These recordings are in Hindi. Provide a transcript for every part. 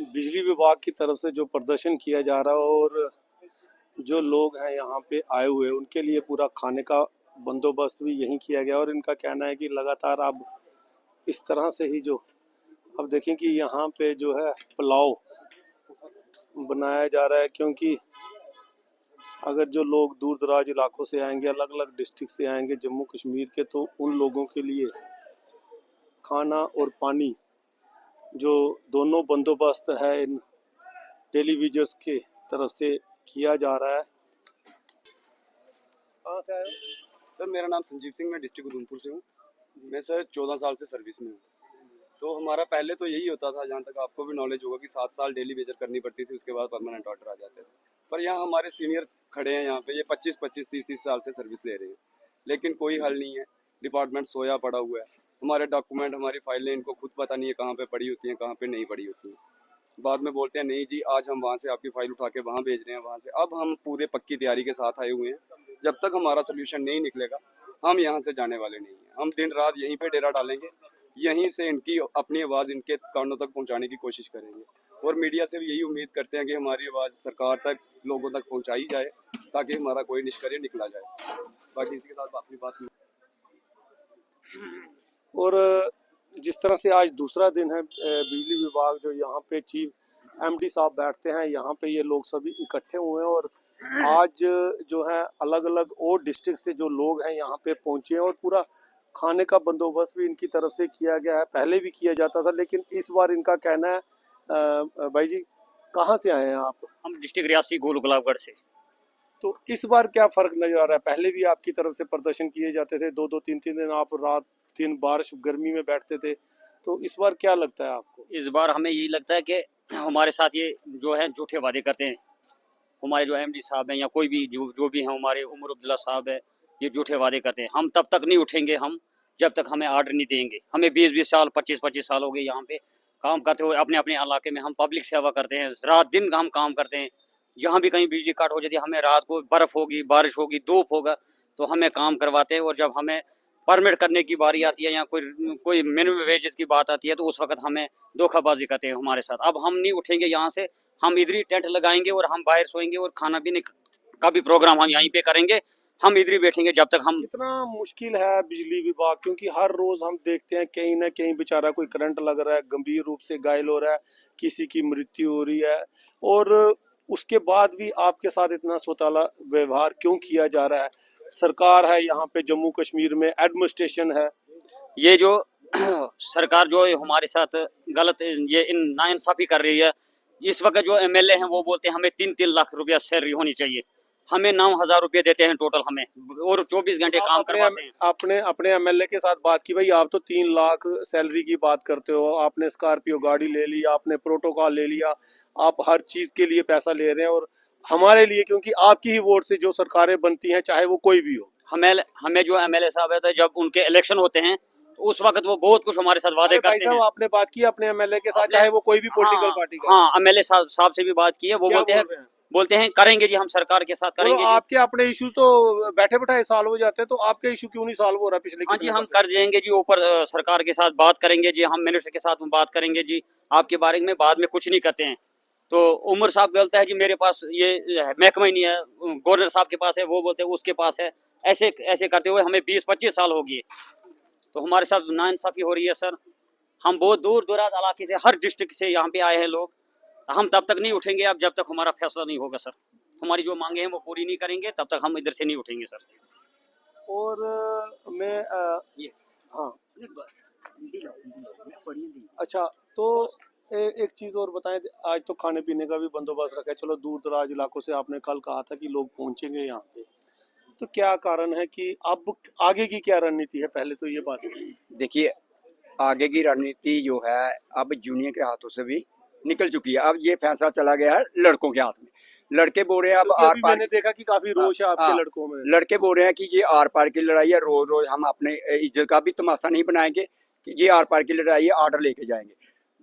बिजली विभाग की तरफ से जो प्रदर्शन किया जा रहा है और जो लोग हैं यहाँ पे आए हुए उनके लिए पूरा खाने का बंदोबस्त भी यहीं किया गया और इनका कहना है कि लगातार अब इस तरह से ही जो अब देखें कि यहाँ पे जो है पुलाव बनाया जा रहा है, क्योंकि अगर जो लोग दूर दराज इलाकों से आएंगे, अलग अलग डिस्ट्रिक्ट से आएंगे जम्मू कश्मीर के, तो उन लोगों के लिए खाना और पानी जो दोनों बंदोबस्त है इन टेलीविजर्स के तरफ से किया जा रहा है। कहाँ से आए हो? सर मेरा नाम संजीव सिंह, मैं डिस्ट्रिक्ट उधमपुर से हूँ। मैं सर 14 साल से सर्विस में हूँ। तो हमारा पहले तो यही होता था, जहाँ तक आपको भी नॉलेज होगा, कि 7 साल डेली वेजर करनी पड़ती थी, उसके बाद परमानेंट ऑर्डर आ जाते थे। पर यहाँ हमारे सीनियर खड़े हैं, यहाँ पे ये 25-25, 30-30 साल से सर्विस ले रहे हैं, लेकिन कोई हल नहीं है। डिपार्टमेंट सोया पड़ा हुआ है। हमारे डॉक्यूमेंट, हमारी फाइलें इनको खुद पता नहीं है कहाँ पे पड़ी होती हैं, कहाँ पे नहीं पड़ी होती हैं। बाद में बोलते हैं नहीं जी, आज हम वहाँ से आपकी फाइल उठा के वहाँ भेज रहे हैं, वहाँ से। अब हम पूरे पक्की तैयारी के साथ आए हुए हैं। जब तक हमारा सोल्यूशन नहीं निकलेगा, हम यहाँ से जाने वाले नहीं हैं। हम दिन रात यहीं पे डेरा डालेंगे, यहीं से इनकी अपनी आवाज़ इनके कानों तक पहुँचाने की कोशिश करेंगे। और मीडिया से भी यही उम्मीद करते हैं कि हमारी आवाज़ सरकार तक, लोगों तक पहुँचाई जाए, ताकि हमारा कोई निष्कर्ष निकला जाए। बाकी इसके साथ अपनी बात। और जिस तरह से आज दूसरा दिन है, बिजली विभाग जो यहाँ पे चीफ एमडी साहब बैठते हैं, यहाँ पे ये लोग सभी इकट्ठे हुए हैं और आज जो है अलग अलग और डिस्ट्रिक्ट से जो लोग हैं यहाँ पे पहुंचे हैं और पूरा खाने का बंदोबस्त भी इनकी तरफ से किया गया है। पहले भी किया जाता था, लेकिन इस बार इनका कहना है, भाई जी कहाँ से आए हैं आप? हम डिस्ट्रिक्ट रियासी गोल गुलाबगढ़ से। तो इस बार क्या फर्क नजर आ रहा है? पहले भी आपकी तरफ से प्रदर्शन किए जाते थे, 2-2, 3-3 दिन आप रात दिन बारिश गर्मी में बैठते थे, तो इस बार क्या लगता है आपको? इस बार हमें यही लगता है कि हमारे साथ ये जो है झूठे वादे करते हैं। हमारे जो एमडी साहब हैं या कोई भी जो भी हैं, हमारे उमर अब्दुल्ला साहब है, ये झूठे वादे करते हैं। हम तब तक नहीं उठेंगे हम जब तक हमें ऑर्डर नहीं देंगे। हमें 20-20 साल 25-25 साल हो गए यहाँ पे काम करते हुए। अपने अपने इलाके में हम पब्लिक सेवा करते हैं, रात दिन हम काम करते हैं। जहाँ भी कहीं बिजली कट हो जाती है, हमें रात को बर्फ़ होगी, बारिश होगी, धूप होगा, तो हमें काम करवाते हैं। और जब हमें परमिट करने की बारी आती है या कोई मिनिमम वेजेस की बात आती है, तो उस वक्त हमें धोखाबाजी करते हैं हमारे साथ। अब हम नहीं उठेंगे यहाँ से, हम इधर ही टेंट लगाएंगे और हम बाहर सोएंगे और खाना पीने का भी प्रोग्राम हम यहीं पे करेंगे। हम इधर ही बैठेंगे जब तक हम। कितना मुश्किल है बिजली विभाग, क्योंकि हर रोज हम देखते हैं कहीं ना कहीं बेचारा कोई करंट लग रहा है, गंभीर रूप से घायल हो रहा है, किसी की मृत्यु हो रही है, और उसके बाद भी आपके साथ इतना सौताला व्यवहार क्यों किया जा रहा है? सरकार है यहाँ पे जम्मू कश्मीर में, एडमिनिस्ट्रेशन है, ये जो सरकार जो हमारे साथ गलत ये नाइंसाफी कर रही है। इस वक्त जो एमएलए हैं वो बोलते हैं हमें 3-3 लाख रुपया सैलरी होनी चाहिए, हमें 9,000 रुपये देते हैं टोटल हमें, और 24 घंटे काम करवाते हैं। आपने अपने एमएलए के साथ बात की? भाई आप तो 3 लाख सैलरी की बात करते हो, आपने स्कॉर्पियो गाड़ी ले ली, आपने प्रोटोकॉल ले लिया, आप हर चीज के लिए पैसा ले रहे हैं, और हमारे लिए, क्योंकि आपकी ही वोट से जो सरकारें बनती हैं, चाहे वो कोई भी हो, हमें जो एमएलए साहब है, जब उनके इलेक्शन होते हैं तो उस वक्त वो बहुत कुछ हमारे साथ वादे करते हैं। आपने बात की अपने एमएलए के साथ, चाहे वो कोई भी पॉलिटिकल पार्टी का? हाँ, एमएलए साहब से भी बात की है। वो बोलते हैं करेंगे जी, हम सरकार के साथ करेंगे। आपके अपने इश्यूज तो बैठे बैठाए सॉल्व हो जाते हैं, तो आपके इशू क्यों नहीं सॉल्व हो रहा पिछले? हाँ जी, हम कर देंगे जी, ऊपर सरकार के साथ बात करेंगे जी, हम मिनिस्टर के साथ बात करेंगे जी आपके बारे में। बाद में कुछ नहीं करते हैं। तो उमर साहब बोलता है जी मेरे पास ये महकमा ही नहीं है, गवर्नर साहब के पास है, वो बोलते हैं उसके पास है। ऐसे ऐसे करते हुए हमें 20-25 साल हो गए, तो हमारे साथ नाइंसाफी हो रही है सर। हम बहुत दूर दराज इलाके से, हर डिस्ट्रिक्ट से यहाँ पे आए हैं लोग। हम तब तक नहीं उठेंगे अब जब तक हमारा फैसला नहीं होगा सर। हमारी जो मांगे हैं वो पूरी नहीं करेंगे तब तक हम इधर से नहीं उठेंगे सर। और मैं हाँ, अच्छा, तो एक चीज़ और बताएं, आज तो खाने पीने का भी बंदोबस्त रखा है, चलो दूर दराज इलाकों से आपने कल कहा था कि लोग पहुंचेंगे यहाँ पे, तो क्या कारण है कि अब आगे की क्या रणनीति है? पहले तो ये बात देखिए, आगे की रणनीति जो है अब जूनियर के हाथों से भी निकल चुकी है। अब ये फैसला चला गया है लड़कों के हाथ में। लड़के बोल रहे हैं अब आर पार। मैंने देखा कि काफी रोष है आपके लड़कों में। लड़के बोल रहे हैं कि ये आर पार की लड़ाई है, रोज रोज हम अपने इज्जत का भी तमाशा नहीं बनाएंगे कि ये आर पार की लड़ाई है, ऑर्डर लेके जाएंगे।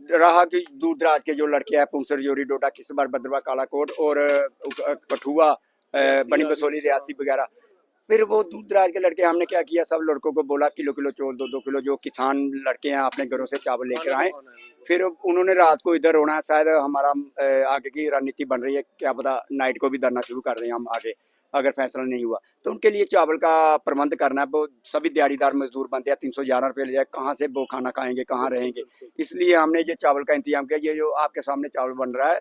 रहा कि दूर दराज के जो लड़के हैं, पुंसर, जोरी, डोडा, किश्तवाड़, भद्रवाह, कालाकोट और कठुआ, बनी बसोली, रियासी वगैरह, फिर वो दूर दराज के लड़के, हमने क्या किया, सब लड़कों को बोला किलो किलो चौल, 2-2 किलो, जो किसान लड़के हैं अपने घरों से चावल लेकर आए फिर उन्होंने रात को इधर रोना, शायद हमारा आगे की रणनीति बन रही है, क्या पता नाइट को भी धरना शुरू कर दें हम आगे, अगर फैसला नहीं हुआ तो उनके लिए चावल का प्रबंध करना है। वो सभी दिहाड़ीदार मजदूर बनते हैं, 311 रुपये ले जाए, कहाँ से वो खाना खाएंगे, कहाँ रहेंगे। इसलिए हमने ये चावल का इंतजाम किया। ये जो आपके सामने चावल बन रहा है,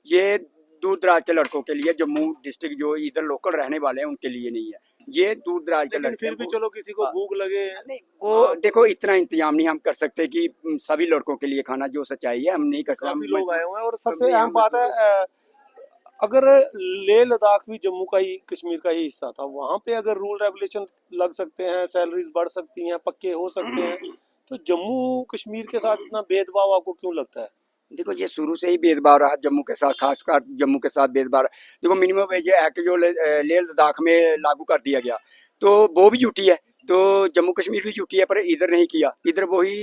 ये दूर दराज के लड़कों के लिए, जम्मू डिस्ट्रिक्ट जो इधर लोकल रहने वाले हैं उनके लिए नहीं है, ये दूर दराज के लेकिन लड़के फिर भी चलो किसी को भूख लगे, नहीं, वो देखो इतना इंतजाम नहीं हम कर सकते कि सभी लड़कों के लिए खाना, जो सच्चाई है हम नहीं कर सकते। काफी हम लोग आए हुए हैं और सबसे कभी अहम हम बात है अगर लेह लद्दाख भी जम्मू का ही, कश्मीर का ही हिस्सा था, वहां पे अगर रूल रेगुलेशन लग सकते हैं, सैलरीज बढ़ सकती हैं, पक्के हो सकते हैं, तो जम्मू कश्मीर के साथ इतना भेदभाव आपको क्यों लगता है? देखो ये शुरू से ही भेदभाव रहा जम्मू के साथ, खासकर जम्मू के साथ भेदभाव रहा। देखो मिनिमम वेज एक्ट जो लेह लद्दाख में लागू कर दिया गया, तो वो भी झूठी है, तो जम्मू कश्मीर भी झूठी है, पर इधर नहीं किया। इधर वही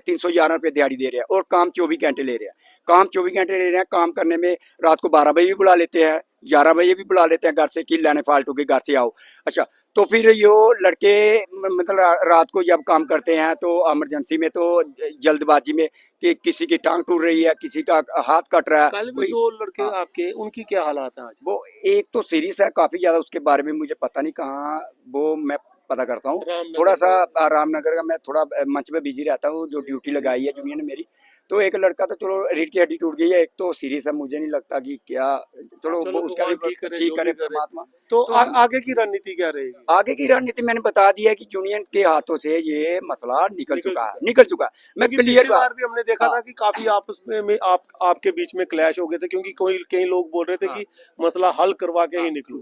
311 रुपये दिहाड़ी दे रहे हैं और काम 24 घंटे ले रहे हैं। काम 24 घंटे ले रहे हैं, काम करने में रात को 12 बजे भी बुला लेते हैं, 11 बजे भी बुला लेते हैं घर से कि लेने फालतू के घर से आओ। अच्छा, तो फिर यो लड़के मतलब रात को जब काम करते हैं तो इमरजेंसी में, तो जल्दबाजी में कि किसी की टांग टूट रही है, किसी का हाथ कट रहा है, कल भी कोई 2 लड़के हाँ, आपके, उनकी क्या हालात है आज? वो एक तो सीरीज है काफी ज्यादा, उसके बारे में मुझे पता नहीं कहाँ, वो मैं पता करता हूँ। रामनगर थोड़ा सा रामनगर का, मैं थोड़ा मंच पे बिजी रहता हूँ, जो ड्यूटी लगाई है यूनियन ने मेरी। तो एक लड़का तो चलो रीढ़ की हड्डी टूट गई है, एक तो सीरीज है, मुझे नहीं लगता कि क्या, चलो चलो वो उसका भी भगवान ठीक करे, ठीक जो भी करे करे। परमात्मा। तो तो हम आगे की रणनीति क्या रहेगी? आगे की रणनीति मैंने बता दिया है कि यूनियन के हाथों से ये मसला निकल निकल चुका है, चुका है, निकल चुका है। मैं क्योंकि क्लियर पिछली बार भी हमने देखा हाँ था कि काफी आपस में आपके बीच में क्लैश हो गए थे, क्योंकि कोई कई लोग बोल रहे थे हाँ कि मसला हल करवा के हाँ ही निकलो।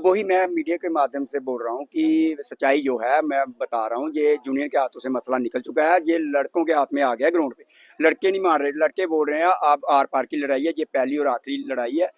वही मैं मीडिया के माध्यम से बोल रहा हूँ कि सच्चाई जो है मैं बता रहा हूँ, ये यूनियन के हाथों से मसला निकल चुका है, ये लड़कों के हाथ में आ गया ग्राउंड पे। लड़के नहीं मान रहे, लड़के बोल रहे हैं आप आर पार की लड़ाई है, ये पहली और आखिरी लड़ाई है।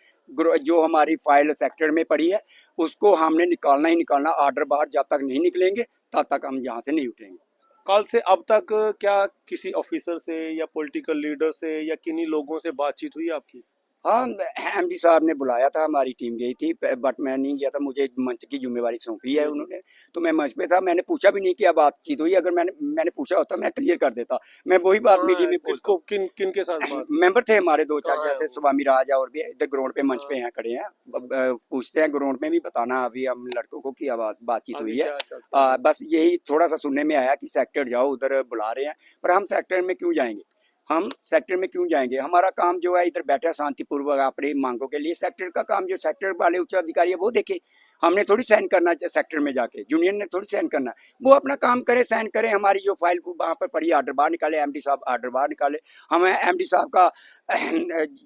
जो हमारी फाइल सेक्टर में पड़ी है उसको हमने निकालना ही निकालना, आर्डर बाहर जब तक नहीं निकलेंगे तब तक हम यहाँ से नहीं उठेंगे। कल से अब तक क्या किसी ऑफिसर से या पॉलिटिकल लीडर से या किन्हीं लोगों से बातचीत हुई आपकी? हाँ, एमडी साहब ने बुलाया था, हमारी टीम गई थी, बट मैं नहीं गया था, मुझे मंच की जिम्मेवारी सौंपी है उन्होंने, तो मैं मंच पे था। मैंने पूछा भी नहीं कि अब बातचीत हुई, अगर मैंने पूछा होता मैं क्लियर कर देता। मैं वही बात कहाँ मीडिया है, में बोलता किनको किन के साथ हूँ। बात हुई? मेंबर थे हमारे दो चार, कहाँ है जैसे वो? स्वामी राज और भी इधर ग्राउंड पे मंच हाँ, पे हैं, खड़े हैं। पूछते हैं ग्राउंड में भी बताना, अभी हम लड़कों को की बातचीत आगे हुई है। क्या चलता है? बस यही थोड़ा सा सुनने में आया कि सेक्टर जाओ, उधर बुला रहे हैं, पर हम सेक्टर में क्यों जाएंगे, हम सेक्टर में क्यों जाएंगे। हमारा काम जो है इधर बैठा शांतिपूर्वक अपनी मांगों के लिए, सेक्टर का काम जो सेक्टर वाले उच्च अधिकारी है वो देखे। हमने थोड़ी साइन करना सेक्टर में जाके, यूनियन ने थोड़ी साइन करना, वो अपना काम करे, साइन करे। हमारी जो फाइल वहाँ पर पड़ी, आर्डर बाहर निकाले, एमडी साहब आर्डर बाहर निकाले, हमें एमडी साहब का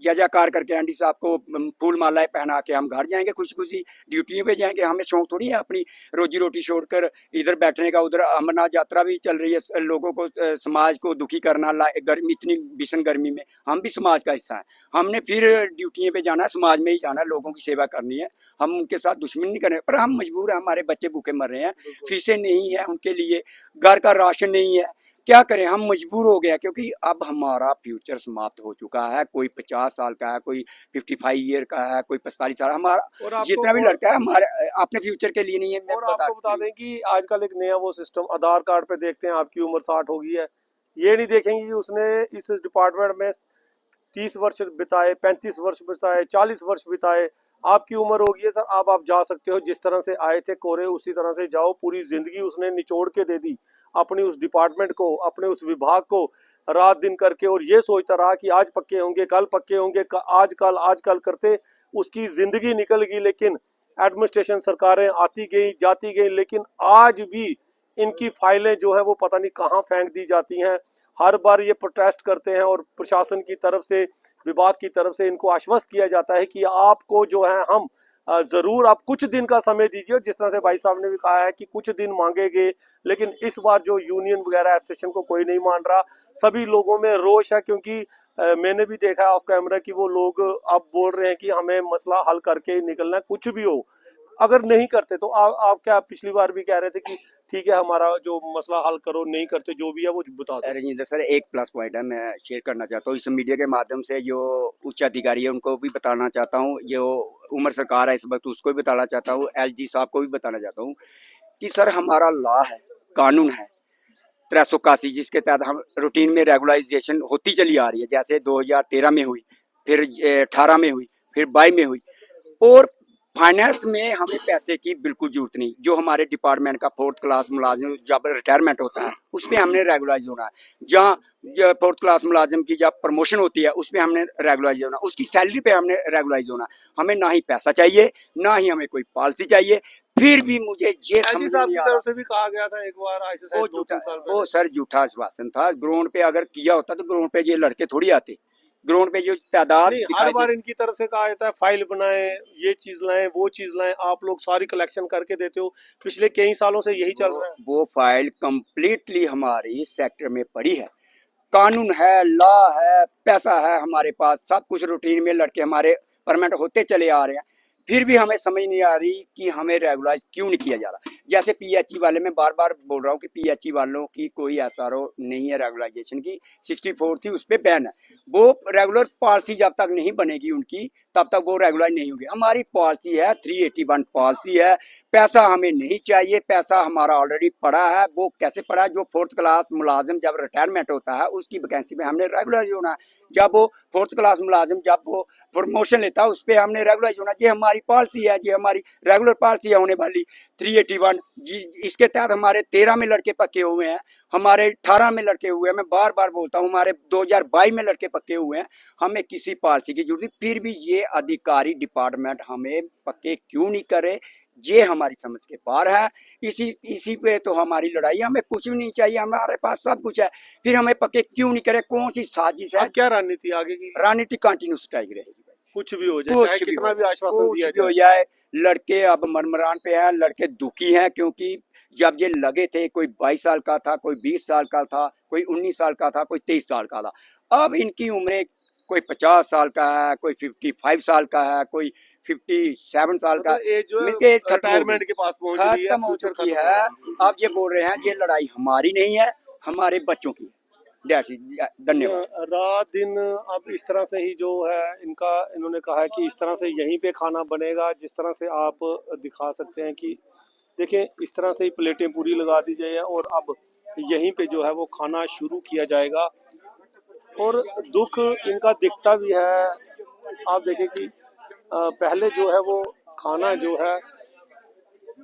जजाकार करके एमडी साहब को फूल मालाएं पहना के हम घर जाएंगे, खुशी खुशी ड्यूटियों पे जाएंगे। हमें शौक थोड़ी है अपनी रोजी रोटी छोड़कर इधर बैठने का। उधर अमरनाथ यात्रा भी चल रही है, लोगों को समाज को दुखी करना, गर्मी इतनी भीषण गर्मी में, हम भी समाज का हिस्सा है। हमने फिर ड्यूटियों पे जाना है, समाज में ही जाना है, लोगों की सेवा करनी है, हम उनके साथ दुश्मनी नहीं कर रहे, पर हम मजबूर हैं, हमारे बच्चे भूखे मर रहे हैं, फीसें नहीं है उनके लिए, घर का राशन नहीं है, क्या करें, हम मजबूर हो गए, क्योंकि अब हमारा फ्यूचर समाप्त हो चुका है। कोई 50 साल का है, कोई 55 ईयर का है, कोई 45 साल, हमारा और आपको जितना भी लड़का है हमारे अपने फ्यूचर के लिए नहीं है। मैं और आपको बता दें कि आजकल एक नया वो सिस्टम, आधार कार्ड पे देखते हैं आपकी उम्र 60 हो गई है, ये नहीं देखेंगे कि उसने इस डिपार्टमेंट में 30 वर्ष बिताए, 35 वर्ष बिताए, 40 वर्ष बिताए। आपकी उम्र होगी है सर, अब आप जा सकते हो, जिस तरह से आए थे कोरे उसी तरह से जाओ। पूरी जिंदगी उसने निचोड़ के दे दी अपनी उस डिपार्टमेंट को, अपने उस विभाग को, रात दिन करके, और ये सोचता रहा कि आज पक्के होंगे, कल पक्के होंगे, आज कल करते उसकी जिंदगी निकल गई। लेकिन एडमिनिस्ट्रेशन सरकारें आती गई जाती गई, लेकिन आज भी इनकी फाइलें जो है वो पता नहीं कहाँ फेंक दी जाती हैं। हर बार ये प्रोटेस्ट करते हैं और प्रशासन की तरफ से, विभाग की तरफ से इनको आश्वस्त किया जाता है कि आपको जो है हम जरूर, आप कुछ दिन का समय दीजिए। जिस तरह से भाई साहब ने भी कहा है कि कुछ दिन मांगेंगे, लेकिन इस बार जो यूनियन वगैरह एसोसिएशन को कोई नहीं मान रहा। सभी लोगों में रोष है, क्योंकि मैंने भी देखा ऑफ कैमरा कि वो लोग अब बोल रहे हैं कि हमें मसला हल करके ही निकलना है, कुछ भी हो। अगर नहीं करते तो आप क्या पिछली बार भी कह रहे थे कि ठीक है हमारा जो मसला हल करो, नहीं करते जो भी है वो बता दो। रजिंदर सर, एक प्लस पॉइंट है, मैं शेयर करना चाहता हूँ इस मीडिया के माध्यम से, जो उच्च अधिकारी है उनको भी बताना चाहता हूँ, जो उम्र सरकार है इस वक्त उसको भी बताना चाहता हूँ, एलजी साहब को भी बताना चाहता हूँ कि सर हमारा लॉ है, कानून है, 381 जिसके तहत हम रूटीन में रेगुलाइजेशन होती चली आ रही है, जैसे 2013 में हुई, फिर 18 में हुई, फिर 22 में हुई। और फाइनेंस में हमें पैसे की बिल्कुल जरूरत नहीं। जो हमारे डिपार्टमेंट का 4th क्लास मुलाजिम जब रिटायरमेंट होता है उसमें हमने रेगुलाइज होना है। जहाँ 4th क्लास मुलाजिम की जब प्रमोशन होती है उसमें हमने रेगुलाइज होना, उसकी सैलरी पे हमने रेगुलाइज होना। हमें ना ही पैसा चाहिए, ना ही हमें कोई पॉलिसी चाहिए। फिर भी मुझे ये एलजी समझ साहब नहीं की आ रहा, तरफ से भी कहा गया था एक बार, आज से वो शायद 2-3 साल वो पहले। सर झूठा आश्वासन था। ग्राउंड पे अगर किया होता तो ग्राउंड पे ये लड़के थोड़ी आते। ग्राउंड पे जो तादाद नहीं, हर दिखाई बार दे, इनकी तरफ से कहा जाता है फाइल बनाएं, ये चीज लाएं, वो चीज लाएं, आप लोग सारी कलेक्शन करके देते हो। पिछले कई सालों से यही चल रहा है। वो फाइल कंप्लीटली हमारी सेक्टर में पड़ी है। कानून है, लॉ है, पैसा है हमारे पास, सब कुछ रूटीन में लड़के हमारे परमानेंट होते चले आ रहे हैं। फिर भी हमें समझ नहीं आ रही कि हमें रेगुलाइज क्यों नहीं किया जा रहा। जैसे पीएचई वाले, मैं बार बार बोल रहा हूँ कि पीएचई वालों की कोई एसआरओ नहीं है रेगुलाइजेशन की। 64 थी, उस पर बैन है। वो रेगुलर पॉलिसी जब तक नहीं बनेगी उनकी, तब तक वो रेगुलाइज नहीं होगी। हमारी पॉलिसी है 381 पॉलिसी है। पैसा हमें नहीं चाहिए, पैसा हमारा ऑलरेडी पड़ा है। वो कैसे पड़ा है? जो 4th क्लास मुलाजिम जब रिटायरमेंट होता है उसकी वैकेंसी में हमने रेगुलाइज होना है। जब वो 4th क्लास मुलाजिम जब वो प्रमोशन लेता है उस पर हमने रेगुलाइज होना। ये हमारी पॉलिसी है, ये हमारी रेगुलर पॉलिसी है होने वाली 381 जी। इसके तहत हमारे 13 में लड़के पक्के हुए हैं, हमारे 18 में लड़के हुए हैं। मैं बार बार बोलता हूँ हमारे 2022 में लड़के पक्के हुए हैं। हमें किसी पॉलिसी की जरूरत, फिर भी ये अधिकारी डिपार्टमेंट हमें पक्के क्यों नहीं करे, ये हमारी समझ के बाहर है। इसी पे तो हमारी लड़ाई है। हमें कुछ भी नहीं चाहिए, हमारे पास सब कुछ है, फिर हमें पक्के क्यों नहीं करे? कौन सी साजिश है? अब क्या रणनीति आगे की? राजनीति कंटिन्यू स्ट्राइक रहेगी भाई। कुछ भी हो जाए, कुछ चाहे भी कितना हो भी जाए, आश्वासन कुछ दिया भी हो जाए। जाए। लड़के अब मनमरान पे हैं, लड़के दुखी हैं, क्योंकि जब ये लगे थे कोई 22 साल का था, कोई 20 साल का था, कोई 19 साल का था, कोई 23 साल का था। अब इनकी उम्रें कोई 50 साल का है, कोई 55 साल का है, कोई 57 साल का। मतलब एज जो मीन्स के एज खत्म हो रिटायरमेंट गई, के पास पहुंच रही है, खत्म हो फ्यूचर चुकी खत्म है। हो अब ये बोल रहे हैं ये लड़ाई हमारी नहीं है, हमारे बच्चों की है। That's it. धन्यवाद। रात दिन अब इस तरह से ही जो है इनका, इन्होंने कहा है कि इस तरह से यहीं पे खाना बनेगा। जिस तरह से आप दिखा सकते हैं कि देखें, इस तरह से ही प्लेटें पूरी लगा दी जाए और अब यहीं पे जो है वो खाना शुरू किया जाएगा। और दुख इनका दिखता भी है। आप देखें कि पहले जो है वो खाना जो है,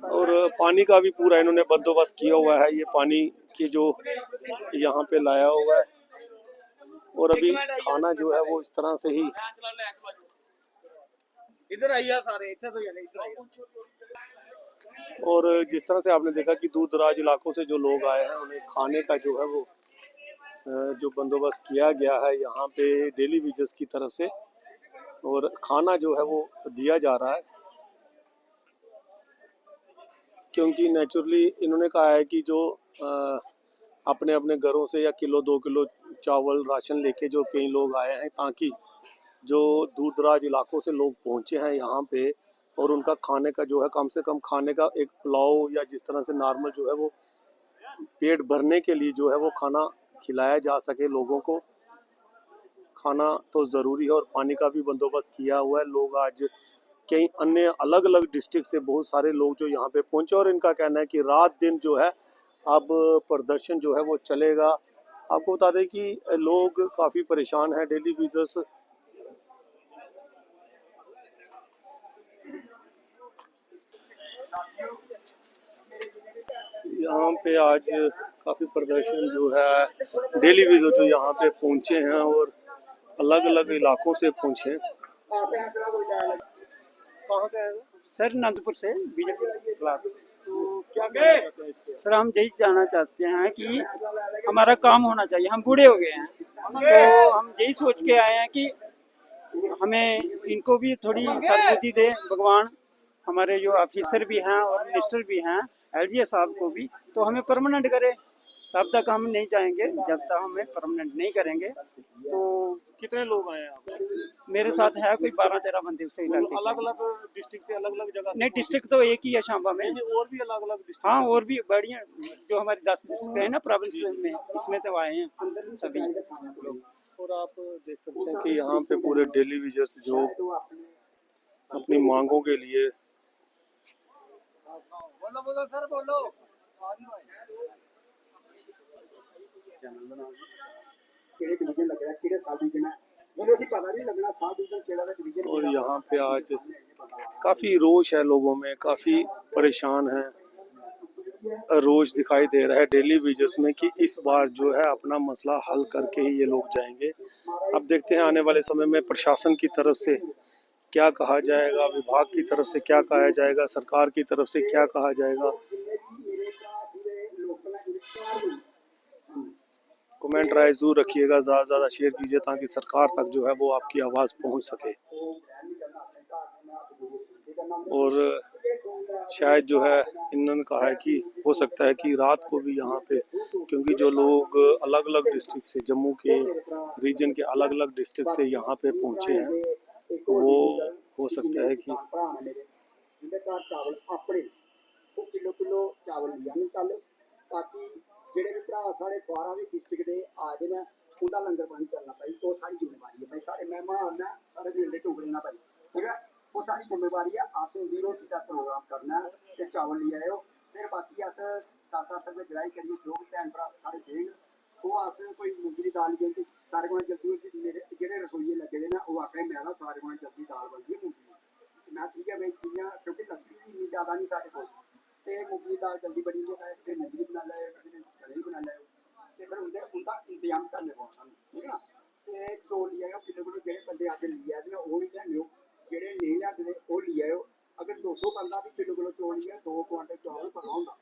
और पानी का भी पूरा इन्होंने बंदोबस्त किया हुआ है। ये पानी की जो यहाँ पे लाया हुआ है, और अभी खाना जो है वो इस तरह से ही इधर आइए सारे, इधर तो इधर आइए। और जिस तरह से आपने देखा कि दूर दराज इलाकों से जो लोग आए हैं उन्हें खाने का जो है वो जो बंदोबस्त किया गया है यहाँ पे डेली वेजेस की तरफ से, और खाना जो है वो दिया जा रहा है। क्योंकि नेचुरली इन्होंने कहा है कि जो अपने अपने घरों से या किलो 2 किलो चावल राशन लेके जो कई लोग आए हैं, ताकि जो दूर दराज इलाकों से लोग पहुँचे हैं यहाँ पे, और उनका खाने का जो है कम से कम खाने का एक पुलाव या जिस तरह से नॉर्मल जो है वो पेट भरने के लिए जो है वो खाना खिलाया जा सके लोगों को। खाना तो ज़रूरी है और पानी का भी बंदोबस्त किया हुआ है। लोग आज कई अन्य अलग अलग डिस्ट्रिक्ट से बहुत सारे लोग जो यहाँ पे पहुँचे, और इनका कहना है कि रात दिन जो है अब प्रदर्शन जो है वो चलेगा। आपको बता दें कि लोग काफ़ी परेशान हैं, डेली विजर्स यहाँ पे आज काफ़ी प्रदर्शन जो है डेली विजर जो यहाँ पे पहुँचे हैं और अलग अलग इलाकों से पहुँचे हैं। कहाँ से आए हो? सर अनंतपुर से बीजेपी ब्लॉक। तो क्या कहना चाहते हैं इस पे? सर हम यही जानना चाहते हैं कि हमारा काम होना चाहिए। हम बूढ़े हो गए हैं तो हम यही सोच के आए हैं कि हमें इनको भी थोड़ी सद्बुद्धि दे भगवान। हमारे जो ऑफिसर भी हैं और मिनिस्टर भी हैं, एलजी साहब को भी, तो हमें परमानेंट करे। तब तक हम नहीं जाएंगे जब तक हमें परमानेंट नहीं करेंगे। तो कितने लोग आए हैं आप? मेरे साथ है कोई 12-13 बंदे उसे इलाके के। अलग अलग डिस्ट्रिक्ट से अलग अलग जगह से? नहीं, डिस्ट्रिक्ट तो एक ही है शांबा में। और भी अलग अलग डिस्ट्रिक्ट? हाँ, और भी बढ़िया जो हमारे 10 डिस्ट्रिक्ट है ना प्रोविंस में, इसमें तो आए हैं सभी लोग। और आप देख सकते हैं कि यहाँ पे पूरे डेली विजर्स जो अपनी मांगों के लिए बोलो बोलो सर बोलो। चैनल बना ਕਿਹੜੇ ਡਿਵੀਜ਼ਨ ਲੱਗਣਾ ਕਿਹੜੇ ਸਾਲ ਡਿਵੀਜ਼ਨ ਹੈ ਮੈਨੂੰ ਅਸੀਂ ਪਤਾ ਨਹੀਂ ਲੱਗਣਾ ਸਾਲ ਡਿਵੀਜ਼ਨ ਕਿਹੜਾ ਦਾ ਡਿਵੀਜ਼ਨ और यहाँ पे आज काफ़ी रोष है लोगों में, काफ़ी परेशान हैं। रोष दिखाई दे रहा है डेली वेजेस में कि इस बार जो है अपना मसला हल करके ही ये लोग जाएंगे। अब देखते हैं आने वाले समय में प्रशासन की तरफ से क्या कहा जाएगा, विभाग की तरफ से क्या कहा जाएगा, सरकार की तरफ से क्या कहा जाएगा। कमेंट राय जरूर रखिएगा, ज़्यादा से ज़्यादा शेयर कीजिए ताकि सरकार तक जो है वो आपकी आवाज़ पहुंच सके। और शायद जो है इन्होंने कहा है कि हो सकता है कि रात को भी यहाँ पे, क्योंकि जो लोग अलग अलग डिस्ट्रिक्ट से, जम्मू के रीजन के अलग अलग डिस्ट्रिक्ट से यहाँ पे पहुँचे हैं, वो हो सकता है कि ਜਿਹਦੇ ਘਰ ਚਾਵਲ ਆਪਣੇ ਉਹ ਕਿਲੋ ਕਿਲੋ ਚਾਵਲ ਲਿਆ ਨਹੀਂ ਕੱਲ ਤਾਂ ਕਿ ਜਿਹੜੇ ਵੀ ਭਰਾ ਸਾਡੇ 12 ਦੇ ਡਿਸਟ੍ਰਿਕਟ ਦੇ ਆ ਜਾਣ ਉਹਦਾ ਲੰਗਰ ਪਾਣੀ ਚੱਲਣਾ ਭਾਈ ਉਹ ਸਾਰੀ ਜ਼ਿੰਮੇਵਾਰੀ ਹੈ ਭਾਈ ਸਾਡੇ ਮਹਿਮਾਨ ਨਾ ਸਾਰੇ ਦਿਨ ਦੇ ਟੁਕੜੇ ਨਾ ਭਾਈ ਠੀਕ ਹੈ ਉਹ ਸਾਰੀ ਜ਼ਿੰਮੇਵਾਰੀ ਹੈ ਆਪੇ ਵੀ ਰੋਟੀ ਦਾ ਪ੍ਰੋਗਰਾਮ ਕਰਨਾ ਤੇ ਚਾਵਲ ਲੈ ਆਇਓ ਫਿਰ ਬਾਕੀ ਅਸ ਦਾਤਾ ਸਭ ਜੜਾਈ ਕਰੀਏ ਜੋ ਵੀ ਭੈਣ ਭਰਾ ਸਾਰੇ ਦੇਣ ਉਹ ਅਸ ਕੋਈ ਮੂੰਗੀ ਦੀ ਦਾਲ ਜਿੰਦੀ ਸਾਰੇ ਕੋਲ ਜਲਦੀ ਮੇਰੇ ਜਿਹੜੇ ਰਸੋਈਏ ਲੱਗੇ ਨੇ ਨਾ ਉਹ ਆਖੇ ਮੈਂ ਨਾ ਸਾਰੇ ਕੋਲ ਜਲਦੀ ਦਾਲ ਬਣਦੀ ਹੈ ਮੂੰਗੀ ਮੈਂ ਠੀਕ ਹੈ ਬਈ ਚੀਜ਼ਾਂ ਕਿਉਂਕਿ ਲੱਗੀ ਵੀ ਨਹੀਂ ਜ਼ਿਆਦਾ ਨਹੀਂ ਸਾਡੇ ਕੋਲ ਤੇ ਮੂੰਗੀ ਦੀ ਦਾਲ ਜਲਦੀ ਬਣੀ ਹੈ ਤੇ ਮੂੰਗੀ ਬਣਾ ਲਿਆ ਕਦੇ ਕੜੀ ਬਣਾ ਲਿਆ ਤੇ ਫਿਰ ਉਹਦਾ ਇੰਤਜ਼ਾਮ ਕਰਨੇ ਪਾਉਣਾ ਸਾਨੂੰ ਠੀਕ ਹੈ ਨਾ ਤੇ ਚੋਲ ਲਿਆ ਆਇਓ ਕਿਲੋ ਕਿਲੋ ਜਿਹੜੇ ਬੰਦੇ ਅੱਜ ਲਈ ਆਏ ਨੇ ਉਹ ਨਹੀਂ ਲਿਆਓ ਜਿਹੜੇ ਨਹੀਂ ਲਿਆਦੇ ਉਹ ਲਈ ਆਇਓ ਅਗਰ 200 ਬੰਦਾ ਵੀ ਕਿਲੋ ਕਿਲੋ ਚੋਲ ਲਿਆ 2 ਕੁਆਂਟਲ ਚਾਵਲ ਭਰਨਾ ਹੁੰਦਾ